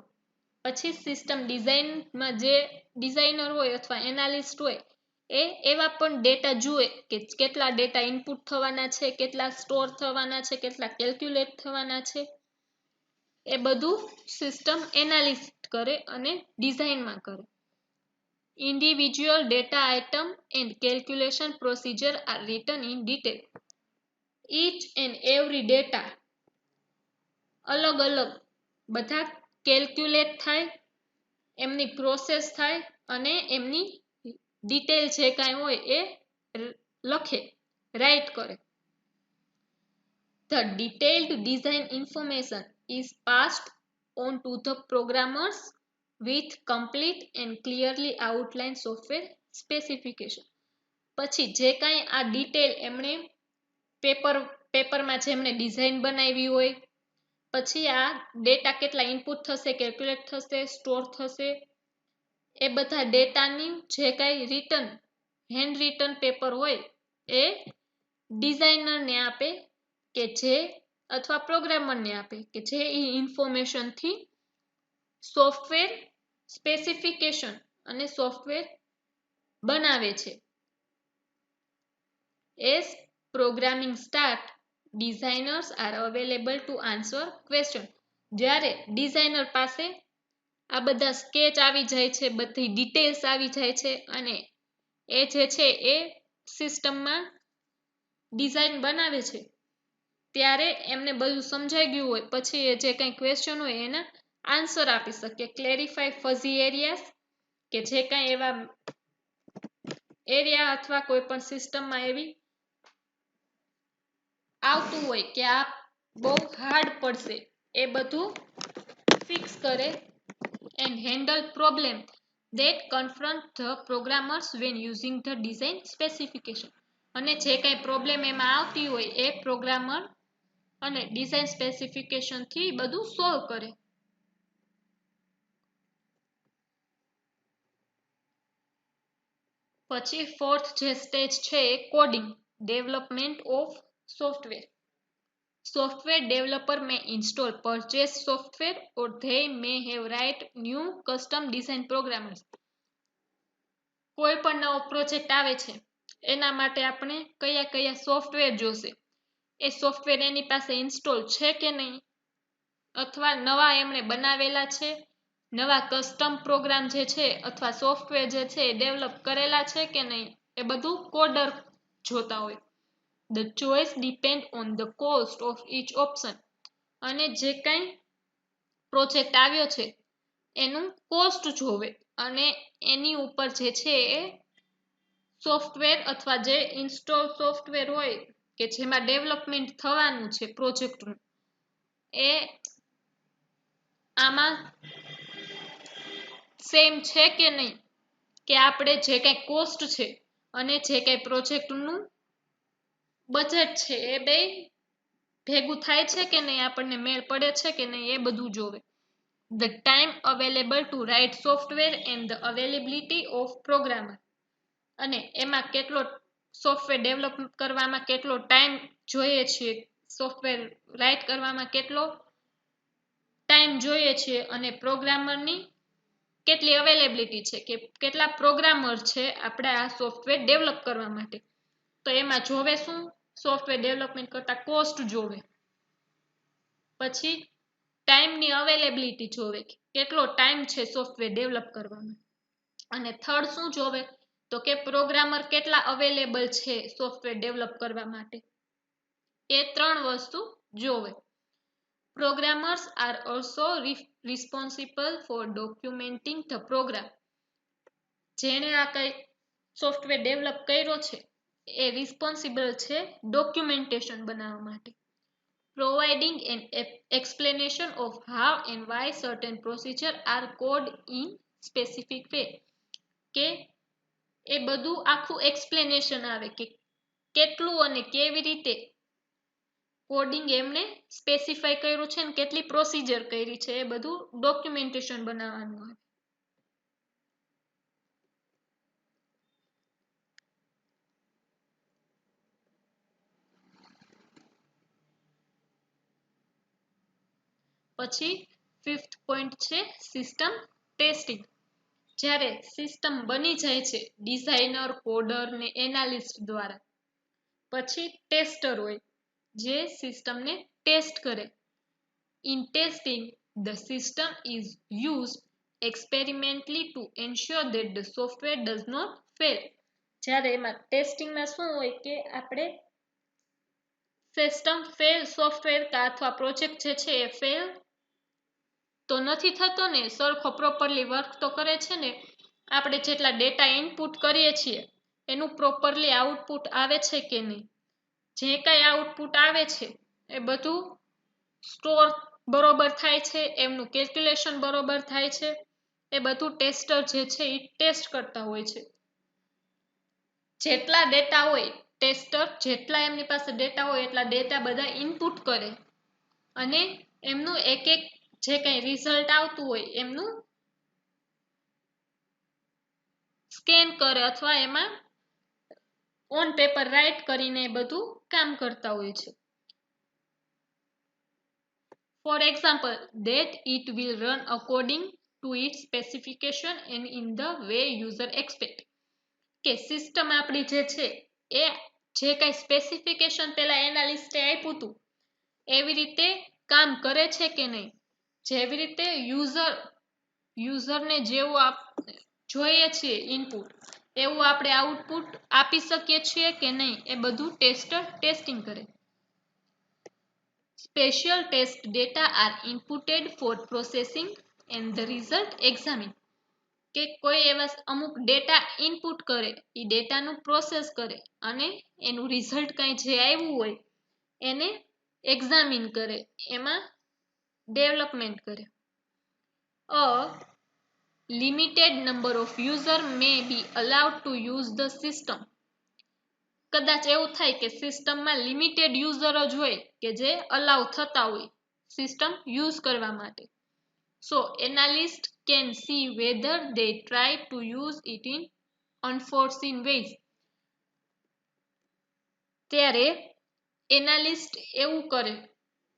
પછી સિસ્ટમ ડિઝાઇનમાં જે ડિઝાઇનર હોય અથવા એનાલિસ્ટ હોય એ એવા પણ ડેટા જુએ કે કેટલા ડેટા ઇનપુટ થવાના છે, કેટલા સ્ટોર થવાના છે, કેટલા કેલ્ક્યુલેટ થવાના છે, એ બધું સિસ્ટમ એનાલિસ્ટ કરે અને ડિઝાઇનમાં કરે. Individual data item and calculation procedure are written in detail. Each and every data અલગ અલગ બધા કેલ્ક્યુલેટ થાય, એમની પ્રોસેસ થાય અને એમની ડિટેલ જે કાંઈ હોય એ લખે, રાઇટ કરે. The detailed design information is passed on to the programmers with complete and clearly outlined software specification. પછી જે કાંઈ આ ડિટેલ એમણે પેપરમાં જેમણે ડિઝાઇન બનાવી હોય, પછી આ ડેટા કેટલા ઇનપુટ થશે, કેલ્ક્યુલેટ થશે, સ્ટોર થશે, એ બધા ડેટાની જે કાંઈ રિટર્ન હેન્ડ રિટન પેપર હોય એ ડિઝાઇનરને આપે કે જે અથવા પ્રોગ્રામરને આપે કે જે એ ઇન્ફોર્મેશનથી સોફ્ટવેર સ્પેસિફિકેશન અને સોફ્ટવેર બનાવે છે. As programming start, designers are available to answer question. જ્યારે ડિઝાઇનર પાસે આ બધા સ્કેચ આવી જાય છે, બધી ડિટેલ્સ આવી જાય છે અને એ જે છે એ સિસ્ટમમાં ડિઝાઇન બનાવે છે, ત્યારે એમને બધું સમજાઈ ગયું હોય પછી એ જે કંઈ ક્વેશ્ચન હોય એના આન્સર આપી શકે. ક્લેરિફાય ફઝી એરિયાસ કે જે કંઈ એવા એરિયા અથવા કોઈ પણ સિસ્ટમમાં એવી આવતું હોય કે આ બહુ હાર્ડ પડશે, એ બધું ફિક્સ કરે. and handle problem that confront the programmers when using the design specification. અને જે કંઈ પ્રોબ્લેમ એમાં આવતી હોય એ પ્રોગ્રામર અને ડિઝાઇન સ્પેસિફિકેશન થી બધું સોલ્વ કરે. પછી ફોર્થ જે સ્ટેજ છે એ coding, development of software. Software developer may install purchase software or they may have write new custom design programs. કોઈ પણ નવો પ્રોજેક્ટ આવે છે એના માટે આપણે કયા કયા સોફ્ટવેર જોશે, એ સોફ્ટવેર એની પાસે ઇન્સ્ટોલ છે કે નહીં, અથવા નવા એમણે બનાવેલા છે, નવા કસ્ટમ પ્રોગ્રામ જે છે અથવા સોફ્ટવેર જે છે એ ડેવલપ કરેલા છે કે નહીં, એ બધું કોડર જોતા હોય. The choice depend on the cost of each option. અને જે કાંઈ પ્રોજેક્ટ આવ્યો છે એનું કોસ્ટ જોવે અને એની ઉપર જે છે એ સોફ્ટવેર અથવા જે ઇન્સ્ટોલ સોફ્ટવેર હોય કે જેમાં ડેવલપમેન્ટ થવાનું છે પ્રોજેક્ટનું, એ આમાં સેમ છે કે નહીં, કે આપણે જે કાંઈ કોસ્ટ છે અને જે કાંઈ પ્રોજેક્ટનું બજેટ છે એ બે ભેગું થાય છે કે નહીં, આપણને મેળ પડે છે કે નહીં, એ બધું જોવે. The time available to write software and the availability of programmer. અને એમાં કેટલો સોફ્ટવેર ડેવલપ કરવામાં કેટલો ટાઈમ જોઈએ છે, સોફ્ટવેર રાઇટ કરવામાં કેટલો ટાઈમ જોઈએ છે અને પ્રોગ્રામરની કેટલી અવેલેબિલિટી છે કે કેટલા પ્રોગ્રામર છે આપણે આ સોફ્ટવેર ડેવલપ કરવા માટે. તો એમાં જોવે શું, સોફ્ટવેર ડેવલપમેન્ટ કરતા કોસ્ટ જોવે. પછી ટાઈમની અવેલેબિલિટી જોવે, કેટલો ટાઈમ છે સોફ્ટવેર ડેવલપ કરવામાં. અને થર્ડ શું જોવે તો કે પ્રોગ્રામર કેટલા અવેલેબલ છે સોફ્ટવેર ડેવલપ કરવા માટે, એ ત્રણ વસ્તુ જોવે. Programmers are also responsible for documenting the program. જેણે આ કઈ સોફ્ટવેર ડેવલપ કર્યો છે એ રિસ્પોન્સિબલ છે ડોક્યુમેન્ટેશન બનાવવા માટે. Providing an explanation of how and why certain procedures are coded in specific way. કે એ બધું આખું એક્સપ્લેનેશન આવે કે કેટલું અને કેવી રીતે કોડિંગ એમને સ્પેસિફાઈ કર્યું છે ને કેટલી પ્રોસિજર કરી છે એ બધું ડોક્યુમેન્ટેશન બનાવવાનું આવે. પછી 5th પોઈન્ટ છે સિસ્ટમ ટેસ્ટિંગ. જ્યારે સિસ્ટમ બની જાય છે ડિઝાઇનર, કોડર ને એનાલિસ્ટ દ્વારા, પછી ટેસ્ટર હોય જે સિસ્ટમને ટેસ્ટ કરે. In testing, the system is used experimentally to ensure that the software does not fail. જ્યારે એમાં ટેસ્ટિંગમાં શું હોય કે આપણે સિસ્ટમ ફેલ સોફ્ટવેર અથવા પ્રોજેક્ટ જે છે એ ફેલ તો નથી થતો ને, સરખો પ્રોપરલી વર્ક તો કરે છે ને, આપણે જેટલા ડેટા ઇનપુટ કરીએ છીએ એનું પ્રોપરલી આઉટપુટ આવે છે કે નહીં, જે કાંઈ આઉટપુટ આવે છે એ બધું સ્ટોર બરોબર થાય છે, એમનું કેલ્ક્યુલેશન બરોબર થાય છે, એ બધું ટેસ્ટર જે છે એ ટેસ્ટ કરતા હોય છે. જેટલા ડેટા હોય ટેસ્ટર જેટલા એમની પાસે ડેટા હોય એટલા ડેટા બધા ઇનપુટ કરે અને એમનું એક એક જે કઈ રિઝલ્ટ આવતું હોય એમનું સ્કેન કરે અથવા એમાં ઓન પેપર રાઇટ કરીને બધું કામ કરતા હોય છે. For example, that it will run according to its specification and in the way user expect. કે સિસ્ટમ આપણી જે છે એ જે કઈ સ્પેસિફિકેશન પેલા એનાલિસ્ટે આપ્યું હતું એવી રીતે કામ કરે છે કે નહીં, જેવી રીતે યુઝરને જેવું જોઈએ છીએ ઇનપુટ એવું આપણે આઉટપુટ આપી શકીએ છીએ કે નહીં, એ બધું ટેસ્ટર ટેસ્ટિંગ કરે. Special test data are inputted for processing and the result examined. કે કોઈ એવા અમુક ડેટા ઇનપુટ કરે, એ ડેટાનું પ્રોસેસ કરે અને એનું રિઝલ્ટ કઈ જે આવ્યું હોય એને એક્ઝામિન કરે, એમાં ડેવલપમેન્ટ કરે. A limited number of users may be allowed to use the system. કદાચ એવું થાય કે સિસ્ટમમાં લિમિટેડ યુઝર જ હોય કે જે અલાઉ થતા હોય સિસ્ટમ યુઝ કરવા માટે. So analyst can see whether they try to use it in unforeseen ways. ત્યારે એનાલિસ્ટ એવું કરે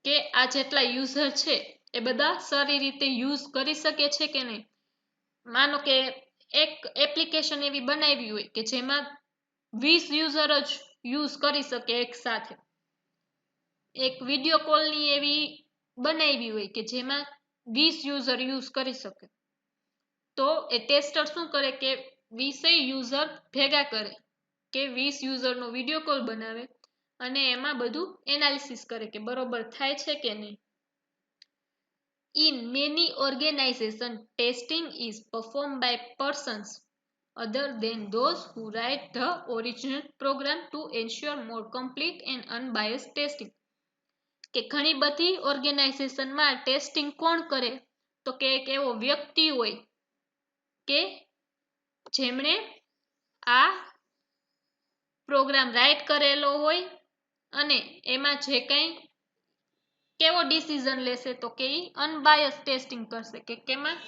કે આ જેટલા યુઝર છે એ બધા સારી રીતે યુઝ કરી શકે છે કે નહીં. માનો કે એક એપ્લિકેશન એવી બનાવી હોય કે જેમાં 20 યુઝર જ યુઝ કરી શકે એક સાથે, એક વિડીયો કોલની એવી બનાવી હોય કે જેમાં 20 યુઝર યુઝ કરી શકે, તો એ ટેસ્ટર શું કરે કે 20 યુઝર ભેગા કરે કે 20 યુઝરનો વિડીયો કોલ બનાવે અને એમાં બધું એનાલિસિસ કરે કે બરોબર થાય છે કે નહીં. In many organizations, testing is performed by persons other than those who write the original program to ensure more complete and unbiased testing. કે ઘણી બધી ઓર્ગેનાઇઝેશનમાં ટેસ્ટિંગ કોણ કરે તો કે એક એવો વ્યક્તિ હોય કે જેમણે આ પ્રોગ્રામ રાઇટ કરેલો હોય અને એમાં જે કંઈ કેવો ડિસિઝન લેશે તો કે એ અનબાયસ ટેસ્ટિંગ કરશે કે કેમાં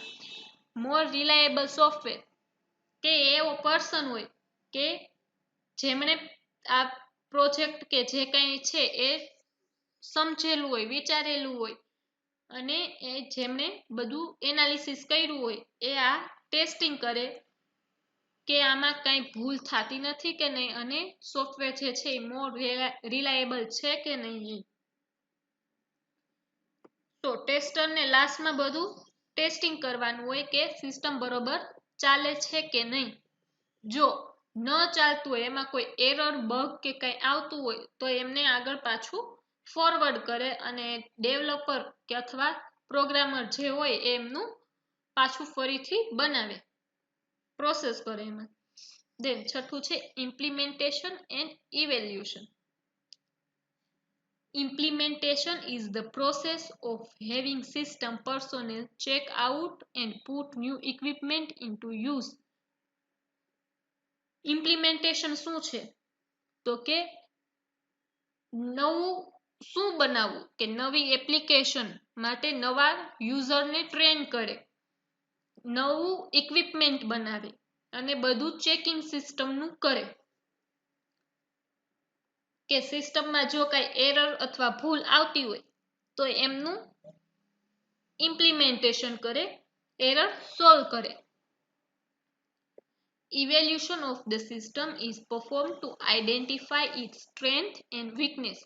મોર રિલાયેબલ સોફ્ટવેર, કે એવો પર્સન હોય કે જેમણે આ પ્રોજેક્ટ કે જે કંઈ છે એ સમજેલું હોય, વિચારેલું હોય અને એ જેમણે બધું એનાલિસિસ કર્યું હોય એ આ ટેસ્ટિંગ કરે કે આમાં કઈ ભૂલ થતી નથી કે નહીં અને સોફ્ટવેર જે છે એ મોર રિલાયેબલ છે કે નહીં. તો ટેસ્ટરને લાસ્ટમાં બધું ટેસ્ટિંગ કરવાનું હોય કે સિસ્ટમ બરોબર ચાલે છે કે નહીં. જો ન ચાલતું હોય, એમાં કોઈ એરર, બગ કે કંઈ આવતું હોય તો એમને આગળ પાછું ફોરવર્ડ કરે અને ડેવલપર કે અથવા પ્રોગ્રામર જે હોય એમનું પાછું ફરીથી બનાવે, પ્રોસેસ કરે એમાં. Then છઠ્ઠું છે implementation and evaluation. Implementation is the process of having system personnel check out and put new equipment into use. Implementation શું છે તો કે નવું શું બનાવવું કે નવી એપ્લિકેશન માટે નવા યુઝરને ટ્રેન કરે, નવું ઇક્વિપમેન્ટ બનાવે અને બધું ચેકિંગ સિસ્ટમનું કરે કે સિસ્ટમમાં જો કાંઈ એરર અથવા ભૂલ આવતી હોય તો એમનું ઇમ્પ્લિમેન્ટેશન કરે, એરર સોલ્વ કરે. Evaluation of the system is performed to identify its strength and weakness.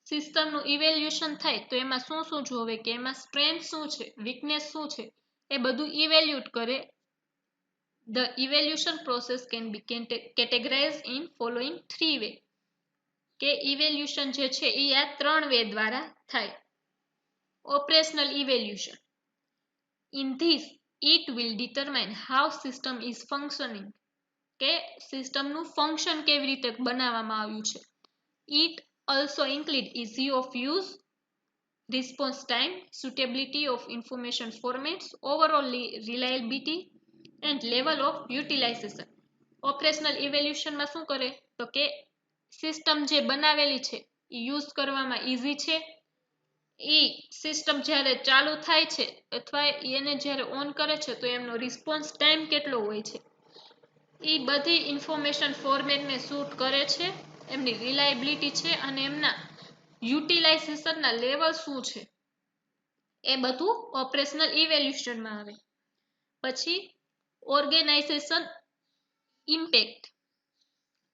સિસ્ટમનું ઇવેલ્યુશન થાય તો એમાં શું શું જોવે કે એમાં સ્ટ્રેન્થ શું છે, વીકનેસ શું છે એ બધું ઇવેલ્યુએટ કરે. The evaluation process can be categorized in following 3 ways. કે ઇવેલ્યુશન જે છે એ આ 3 વે દ્વારા થાય. Operational evaluation. In this, it will determine how system is functioning. કે સિસ્ટમનું ફંક્શન કેવી રીતે બનાવવામાં આવ્યું છે. It also include ease of use, response time, suitability of information formats, overall reliability and level of utilization. Operational evaluation માં શું કરે તો કે સિસ્ટમ જે બનાવેલી છે એ યુઝ કરવામાં ઈઝી છે, એ સિસ્ટમ જ્યારે ચાલુ થાય છે અથવા એને જ્યારે ઓન કરે છે તો એમનો રિસ્પોન્સ ટાઈમ કેટલો હોય છે, એ બધી ઇન્ફોર્મેશન ફોર્મેટને સૂટ કરે છે, એમની રિલાયબિલિટી છે અને એમના યુટિલાઇઝેશનના લેવલ શું છે એ બધું ઓપરેશનલ ઇવેલ્યુશનમાં આવે. પછી ઓર્ગેનાઇઝેશન ઇમ્પેક્ટ,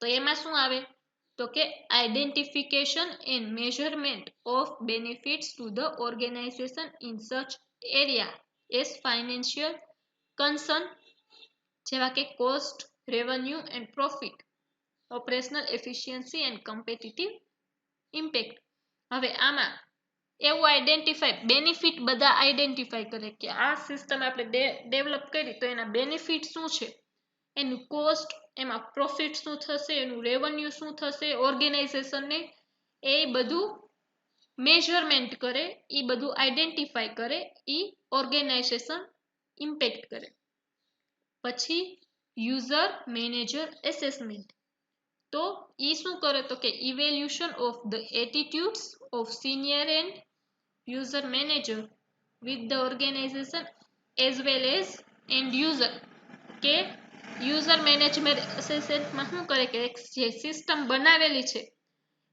તો એમાં શું આવે તો કે identification and measurement of benefits to the organization in such area as financial concern જેવા કે cost, revenue and profit, operational efficiency and competitive impact. હવે આમાં એવું આઈડેન્ટિફાય બેનિફિટ બધા આઈડેન્ટિફાય કરે કે આ સિસ્ટમ આપણે ડેવલપ કરી તો એના બેનિફિટ શું છે, એનું કોસ્ટ, એમાં પ્રોફિટ શું થશે, એનું રેવન્યુ શું થશે, ઓર્ગેનાઇઝેશનને એ બધું મેઝરમેન્ટ કરે, એ બધું આઈડેન્ટિફાય કરે, એ ઓર્ગેનાઇઝેશન ઇમ્પેક્ટ કરે. પછી યુઝર મેનેજર એસેસમેન્ટ, તો એ શું કરે તો કે evaluation of the attitudes of senior and user manager with the organization as well as end user. કે યુઝર મેનેજમેન્ટ એસેસમેન્ટમાં શું કરે કે જે સિસ્ટમ બનાવેલી છે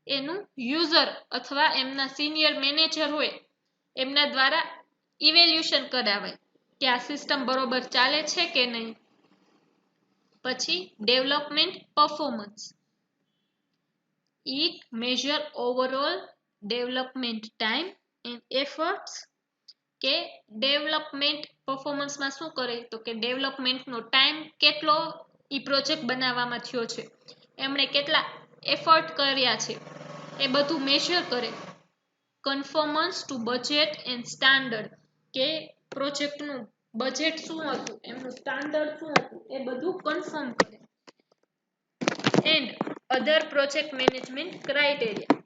એનું યુઝર અથવા એમના સિનિયર મેનેજર હોય એમના દ્વારા ઇવેલ્યુશન કરાવે કે આ સિસ્ટમ બરોબર ચાલે છે કે નહીં. પછી development performance, it measure overall development time and efforts. કે ડેવલપમેન્ટ પરફોર્મન્સમાં શું કરે તો કે ડેવલપમેન્ટનો ટાઈમ કેટલો ઈ પ્રોજેક્ટ બનાવવામાં થયો છે, એમણે કેટલા એફર્ટ કર્યા છે એ બધું મેઝર કરે. કન્ફર્મન્સ ટુ બજેટ એન્ડ સ્ટાન્ડર્ડ, કે પ્રોજેક્ટનું બજેટ શું હતું, એમનું સ્ટાન્ડર્ડ શું હતું એ બધું કન્ફર્મ કરે. And other project management criteria,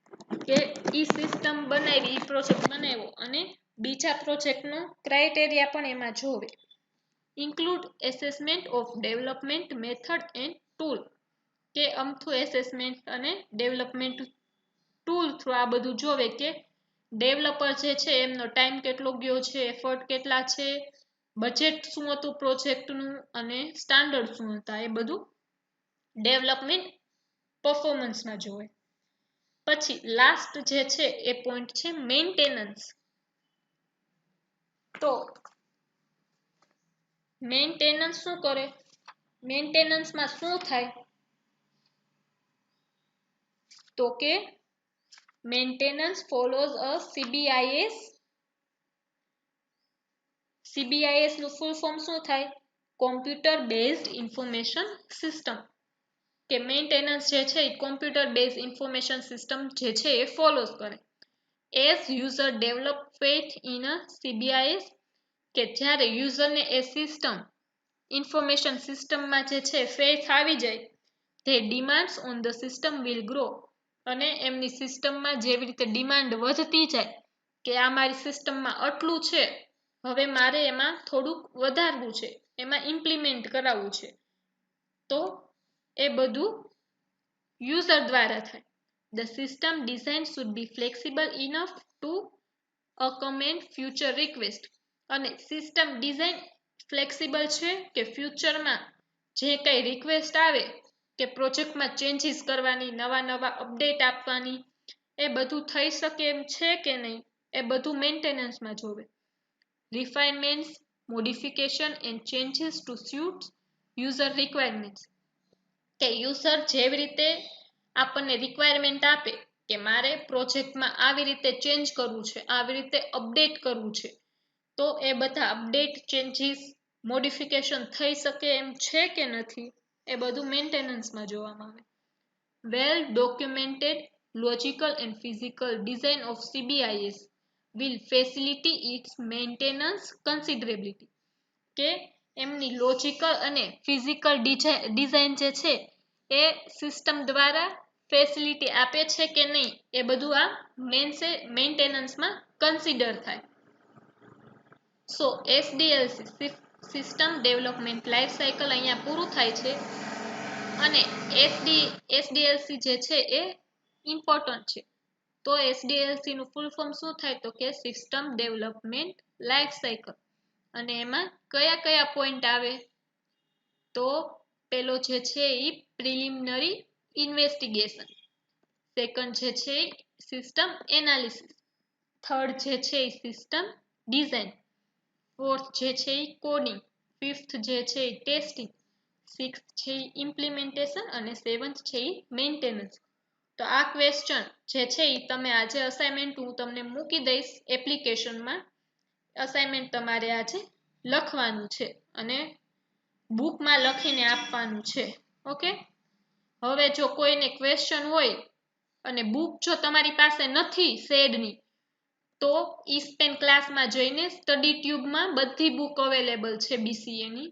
કે ઈ સિસ્ટમ બનાવી, ઈ પ્રોજેક્ટ બનાવ્યો અને બીજા પ્રોજેક્ટનો ક્રાઇટેરિયા પણ એમાં જોવે. Include assessment of development method and tool, કે અમથું એસેસમેન્ટ અને ડેવલપમેન્ટ ટૂલ થ્રુ આ બધું જોવે કે ડેવલપર જે છે એમનો ટાઈમ કેટલો ગયો છે, એફર્ટ કેટલા છે, બજેટ શું હતું પ્રોજેક્ટનું અને સ્ટાન્ડર્ડ શું હતા એ બધું ડેવલપમેન્ટ પરફોર્મન્સમાં જોવે. પછી લાસ્ટ જે છે એ પોઈન્ટ છે મેન્ટેનન્સ. તો મેન્ટેનન્સ શું કરે, મેન્ટેનન્સમાં શું થાય તો કે મેન્ટેનન્સ ફોલોઝ અ CBIS. CBIS નું ફૂલ ફોર્મ શું થાય, કોમ્પ્યુટર બેઝડ ઇન્ફોર્મેશન સિસ્ટમ. કે મેન્ટેનન્સ જે છે એ કોમ્પ્યુટર બેઝ ઇન્ફોર્મેશન સિસ્ટમ જે છે એ ફોલોઝ કરે. As user develop faith in a CBIS, કે જ્યારે યુઝરને એ સિસ્ટમ ઇન્ફોર્મેશન સિસ્ટમમાં જે છે ફેથ આવી જાય, the demands on the system will grow. અને એમની સિસ્ટમમાં જેવી રીતે ડિમાન્ડ વધતી જાય કે આ મારી સિસ્ટમમાં આટલું છે, હવે મારે એમાં થોડુંક વધારવું છે, એમાં ઇમ્પ્લિમેન્ટ કરાવવું છે, તો એ બધું યુઝર દ્વારા થાય. The system design should be flexible enough to accommodate future request. અને સિસ્ટમ ડિઝાઇન ફ્લેક્સિબલ છે કે ફ્યુચરમાં જે કઈ રિક્વેસ્ટ આવે કે પ્રોજેક્ટમાં ચેન્જીસ કરવાની, નવા અપડેટ આપવાની, એ બધું થઈ શકે એમ છે કે નહીં, એ બધું મેન્ટેનન્સમાં જોવે. Refinements, modification and changes to suit user requirements, કે યુઝર જેવી રીતે આપણને રિક્વાયરમેન્ટ આપે કે મારે પ્રોજેક્ટમાં આવી રીતે ચેન્જ કરવું છે, આવી રીતે અપડેટ કરવું છે, તો એ બધા અપડેટ, ચેન્જીસ, મોડિફિકેશન થઈ શકે એમ છે કે નથી, એ બધું મેન્ટેનન્સમાં જોવામાં આવે. Well documented logical and physical design of CBIS will facilitate its maintenance considerably. કે એમની લોજિકલ અને ફિઝિકલ ડિઝાઇન જે છે એ સિસ્ટમ દ્વારા ફેસિલિટી આપે છે કે નહીં, એ બધું આ મેન્ટેનન્સમાં કન્સિડર થાય. સો SDLC system development life cycle અહીંયા પૂરું થાય છે. અને SDLC જે છે એ ઇમ્પોર્ટન્ટ છે. તો SDLC નું ફૂલ ફોર્મ શું થાય, તો કે સિસ્ટમ ડેવલપમેન્ટ લાઈફ સાયકલ. અને એમાં કયા કયા પોઈન્ટ આવે, તો પેલો જે છે એ પ્રિલિમિનરી ઇન્વેસ્ટિગેશન, સેકન્ડ જે છે સિસ્ટમ એનાલિસિસ, થર્ડ જે છે એ સિસ્ટમ ડિઝાઇન, ફોર્થ જે છે એ કોડિંગ, ફિફ્થ જે છે એ ટેસ્ટિંગ, સિક્સ્થ છે એ ઇમ્પ્લિમેન્ટેશન અને સેવન્થ છે એ મેન્ટેનન્સ. તો આ ક્વેશ્ચન જે છે એ તમે આજે અસાઇનમેન્ટ હું તમને મૂકી દઈશ એપ્લિકેશનમાં, અસાઇનમેન્ટ તમારે આજે લખવાનું છે અને બુકમાં લખીને આપવાનું છે. ઓકે, હવે જો કોઈને ક્વેશ્ચન હોય અને બુક જો તમારી પાસે નથી શેડની, તો ઈસ્પેન ક્લાસમાં જઈને સ્ટડી ટ્યુબમાં બધી બુક અવેલેબલ છે BCA ની.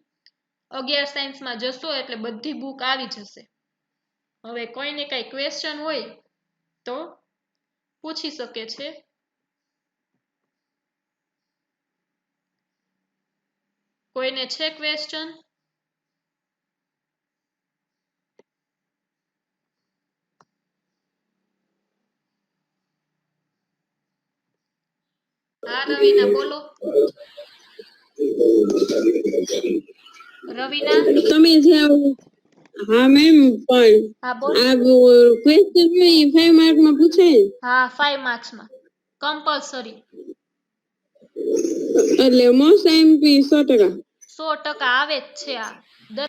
11 સાયન્સમાં જશો એટલે બધી બુક આવી જશે. હવે કોઈને કઈ ક્વેશ્ચન હોય તો પૂછી શકે છે. કોઈને છે ક્વેશ્ચન? હા રવીના બોલો. રવીના તમે જે હા મેમ પણ હા બોલ. આ ક્વેશ્ચન હોય 5 માર્ક માં પૂછાય? હા 5 માર્ક્સ માં કમ્પલસરી, એટલે મોસ્ટ એમપી 100% 100% આવે જ છે. આ